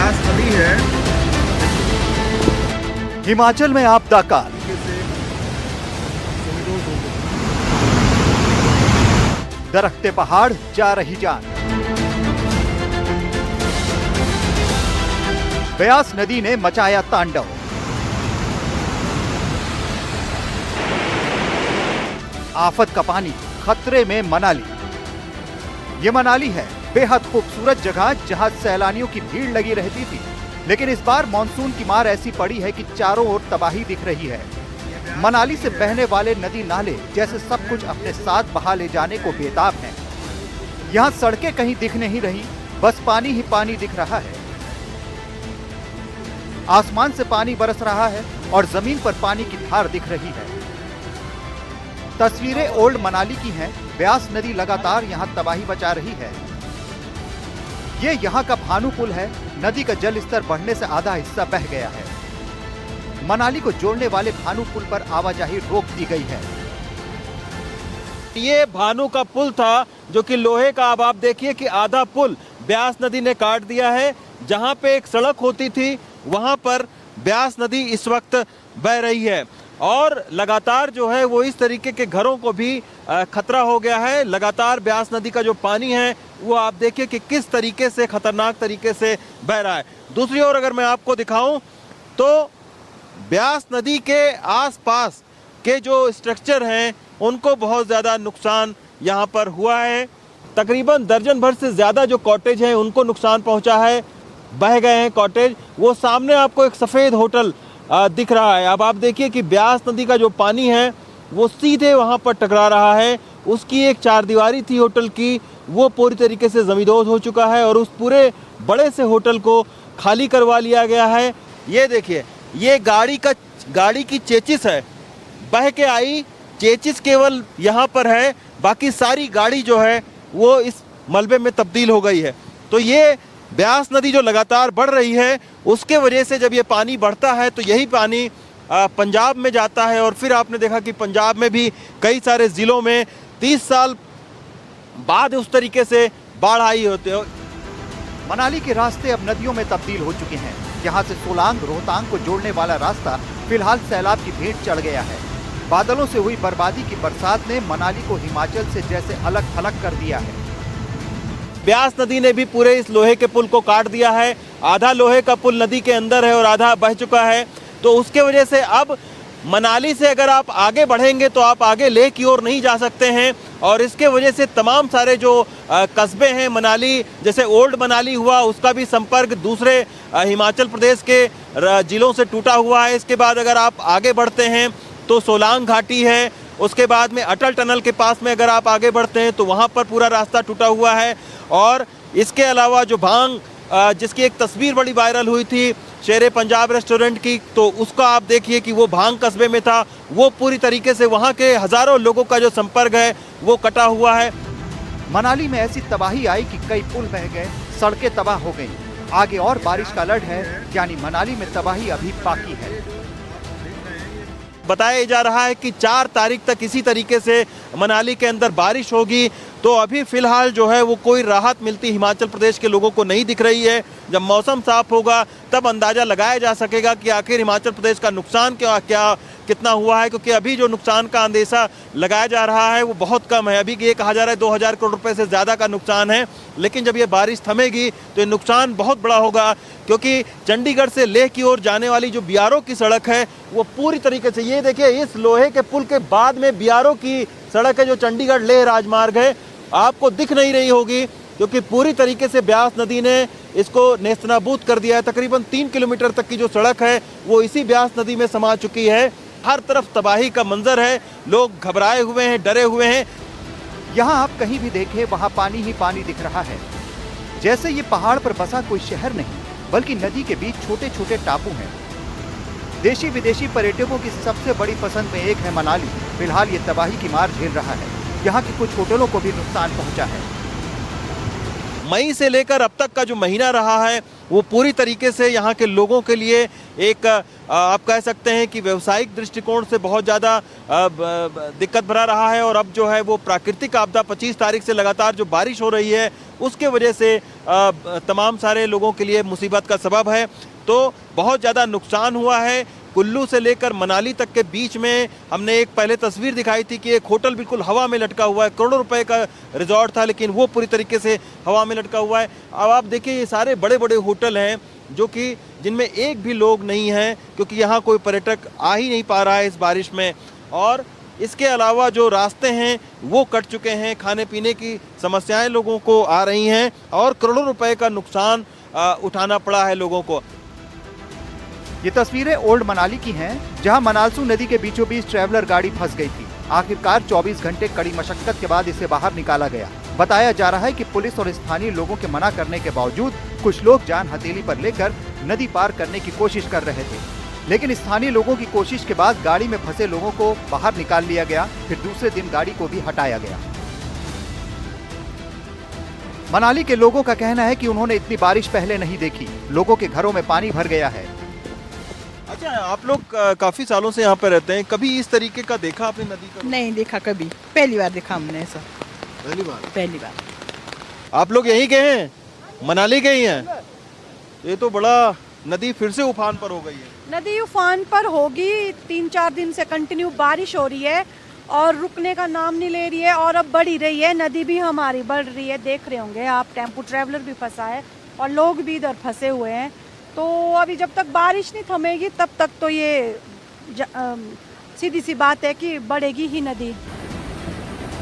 ब्यास नदी है। हिमाचल में आपदा काल, दरख्ते पहाड़ जा रही जान। ब्यास नदी ने मचाया तांडव। आफत का पानी खतरे में मनाली। ये मनाली है, बेहद खूबसूरत जगह जहां सैलानियों की भीड़ लगी रहती थी, लेकिन इस बार मानसून की मार ऐसी पड़ी है कि चारों ओर तबाही दिख रही है। मनाली से बहने वाले नदी नाले जैसे सब कुछ अपने साथ बहा ले जाने को बेताब हैं। यहाँ सड़कें कहीं दिख नहीं रही, बस पानी ही पानी दिख रहा है। आसमान से पानी बरस रहा है और जमीन पर पानी की धार दिख रही है। तस्वीरें ओल्ड मनाली की हैं। ब्यास नदी लगातार यहाँ तबाही मचा रही है। ये यहाँ का भानु पुल है। नदी का जल स्तर बढ़ने से आधा हिस्सा बह गया है। मनाली को जोड़ने वाले भानु पुल पर आवाजाही रोक दी गई है। ये भानु का पुल था जो कि लोहे का। अब आप देखिए कि आधा पुल ब्यास नदी ने काट दिया है। जहां पे एक सड़क होती थी वहां पर ब्यास नदी इस वक्त बह रही है और लगातार जो है वो इस तरीके के घरों को भी खतरा हो गया है। लगातार ब्यास नदी का जो पानी है वो आप देखिए कि किस तरीके से खतरनाक तरीके से बह रहा है। दूसरी ओर अगर मैं आपको दिखाऊं तो ब्यास नदी के आसपास के जो स्ट्रक्चर हैं उनको बहुत ज़्यादा नुकसान यहाँ पर हुआ है। तकरीबन दर्जन भर से ज़्यादा जो कॉटेज हैं उनको नुकसान पहुँचा है, बह गए हैं कॉटेज। वो सामने आपको एक सफ़ेद होटल दिख रहा है। अब आप देखिए कि ब्यास नदी का जो पानी है वो सीधे वहाँ पर टकरा रहा है। उसकी एक चारदीवारी थी होटल की, वो पूरी तरीके से ज़मींदोज़ हो चुका है और उस पूरे बड़े से होटल को खाली करवा लिया गया है। ये देखिए, ये गाड़ी की चेचिस है, बह के आई। चेचिस केवल यहाँ पर है, बाकी सारी गाड़ी जो है वो इस मलबे में तब्दील हो गई है। तो ये ब्यास नदी जो लगातार बढ़ रही है उसके वजह से जब ये पानी बढ़ता है तो यही पानी पंजाब में जाता है और फिर आपने देखा कि पंजाब में भी कई सारे ज़िलों में 30 साल बाद उस तरीके से बाढ़ आई होते हो। मनाली के रास्ते अब नदियों में तब्दील हो चुके हैं। यहाँ से सोलांग रोहतांग को जोड़ने वाला रास्ता फिलहाल सैलाब की भेंट चढ़ गया है। बादलों से हुई बर्बादी की बरसात ने मनाली को हिमाचल से जैसे अलग थलग कर दिया है। ब्यास नदी ने भी पूरे इस लोहे के पुल को काट दिया है। आधा लोहे का पुल नदी के अंदर है और आधा बह चुका है। तो उसके वजह से अब मनाली से अगर आप आगे बढ़ेंगे तो आप आगे लेह की ओर नहीं जा सकते हैं और इसके वजह से तमाम सारे जो कस्बे हैं मनाली, जैसे ओल्ड मनाली हुआ, उसका भी संपर्क दूसरे हिमाचल प्रदेश के जिलों से टूटा हुआ है। इसके बाद अगर आप आगे बढ़ते हैं तो सोलांग घाटी है, उसके बाद में अटल टनल के पास में अगर आप आगे बढ़ते हैं तो वहाँ पर पूरा रास्ता टूटा हुआ है। और इसके अलावा जो भांग, जिसकी एक तस्वीर बड़ी वायरल हुई थी शेरे पंजाब रेस्टोरेंट की, तो उसका आप देखिए कि वो भांग कस्बे में था, वो पूरी तरीके से वहाँ के हज़ारों लोगों का जो संपर्क है वो कटा हुआ है। मनाली में ऐसी तबाही आई कि कई पुल बह गए, सड़कें तबाह हो गईं। आगे और बारिश का लड़ है, यानी मनाली में तबाही अभी बाकी है। बताया जा रहा है कि 4 तारीख तक इसी तरीके से मनाली के अंदर बारिश होगी। तो अभी फिलहाल जो है वो कोई राहत मिलती हिमाचल प्रदेश के लोगों को नहीं दिख रही है। जब मौसम साफ होगा तब अंदाज़ा लगाया जा सकेगा कि आखिर हिमाचल प्रदेश का नुकसान कितना हुआ है, क्योंकि अभी जो नुकसान का अंदेशा लगाया जा रहा है वो बहुत कम है। अभी ये कहा जा रहा है 2000 करोड़ रुपए से ज़्यादा का नुकसान है, लेकिन जब ये बारिश थमेगी तो ये नुकसान बहुत बड़ा होगा, क्योंकि चंडीगढ़ से लेह की ओर जाने वाली जो बीआरओ की सड़क है वो पूरी तरीके से, ये देखिए इस लोहे के पुल के बाद में बीआरओ की सड़क है जो चंडीगढ़ लेह राजमार्ग है, आपको दिख नहीं रही होगी, क्योंकि पूरी तरीके से ब्यास नदी ने इसको नेस्तनाबूद कर दिया है। तकरीबन 3 किलोमीटर तक की जो सड़क है वो इसी ब्यास नदी में समा चुकी है। हर तरफ तबाही का मंजर है, लोग घबराए हुए हैं, डरे हुए हैं। यहाँ आप कहीं भी देखें वहाँ पानी ही पानी दिख रहा है, जैसे ये पहाड़ पर बसा कोई शहर नहीं बल्कि नदी के बीच छोटे छोटे टापू हैं। देशी विदेशी पर्यटकों की सबसे बड़ी पसंद में एक है मनाली। फिलहाल ये तबाही की मार झेल रहा है। यहाँ के कुछ होटलों को भी नुकसान पहुँचा है। मई से लेकर अब तक का जो महीना रहा है वो पूरी तरीके से यहाँ के लोगों के लिए एक आप कह सकते हैं कि व्यावसायिक दृष्टिकोण से बहुत ज़्यादा दिक्कत भरा रहा है। और अब जो है वो प्राकृतिक आपदा 25 तारीख से लगातार जो बारिश हो रही है उसके वजह से तमाम सारे लोगों के लिए मुसीबत का सबब है। तो बहुत ज़्यादा नुकसान हुआ है। कुल्लू से लेकर मनाली तक के बीच में हमने एक पहले तस्वीर दिखाई थी कि एक होटल बिल्कुल हवा में लटका हुआ है। करोड़ों रुपए का रिजॉर्ट था लेकिन वो पूरी तरीके से हवा में लटका हुआ है। अब आप देखिए ये सारे बड़े बड़े होटल हैं जो कि जिनमें एक भी लोग नहीं हैं क्योंकि यहाँ कोई पर्यटक आ ही नहीं पा रहा है इस बारिश में। और इसके अलावा जो रास्ते हैं वो कट चुके हैं, खाने पीने की समस्याएं लोगों को आ रही हैं और करोड़ों रुपए का नुकसान उठाना पड़ा है लोगों को। ये तस्वीरें ओल्ड मनाली की हैं, जहां मनालसू नदी के बीचों बीच ट्रैवलर गाड़ी फंस गई थी। आखिरकार 24 घंटे कड़ी मशक्कत के बाद इसे बाहर निकाला गया। बताया जा रहा है कि पुलिस और स्थानीय लोगों के मना करने के बावजूद कुछ लोग जान हथेली पर लेकर नदी पार करने की कोशिश कर रहे थे, लेकिन स्थानीय लोगों की कोशिश के बाद गाड़ी में फंसे लोगों को बाहर निकाल लिया गया। फिर दूसरे दिन गाड़ी को भी हटाया गया। मनाली के लोगों का कहना है कि उन्होंने इतनी बारिश पहले नहीं देखी। लोगों के घरों में पानी भर गया है। अच्छा, आप लोग काफी सालों से यहाँ पे रहते हैं, कभी इस तरीके का देखा आपने नदी का? नहीं देखा कभी, पहली बार देखा हमने ऐसा। पहली बार। आप लोग यहीं के हैं, मनाली के ही हैं? ये तो बड़ा नदी फिर से उफान पर हो गई है। नदी उफान पर होगी। 3-4 दिन से कंटिन्यू बारिश हो रही है और रुकने का नाम नहीं ले रही है और अब बढ़ ही रही है। नदी भी हमारी बढ़ रही है, देख रहे होंगे आप। टेम्पो ट्रैवलर भी फंसा है और लोग भी इधर फंसे हुए हैं। तो अभी जब तक बारिश नहीं थमेगी तब तक तो ये सीधी सी बात है कि बढ़ेगी ही नदी।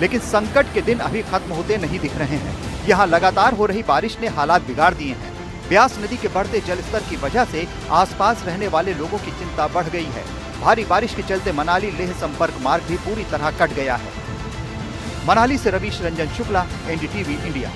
लेकिन संकट के दिन अभी खत्म होते नहीं दिख रहे हैं। यहाँ लगातार हो रही बारिश ने हालात बिगाड़ दिए हैं। ब्यास नदी के बढ़ते जलस्तर की वजह से आसपास रहने वाले लोगों की चिंता बढ़ गई है। भारी बारिश के चलते मनाली लेह संपर्क मार्ग भी पूरी तरह कट गया है। मनाली से रवीश रंजन शुक्ला, एनडीटीवी इंडिया।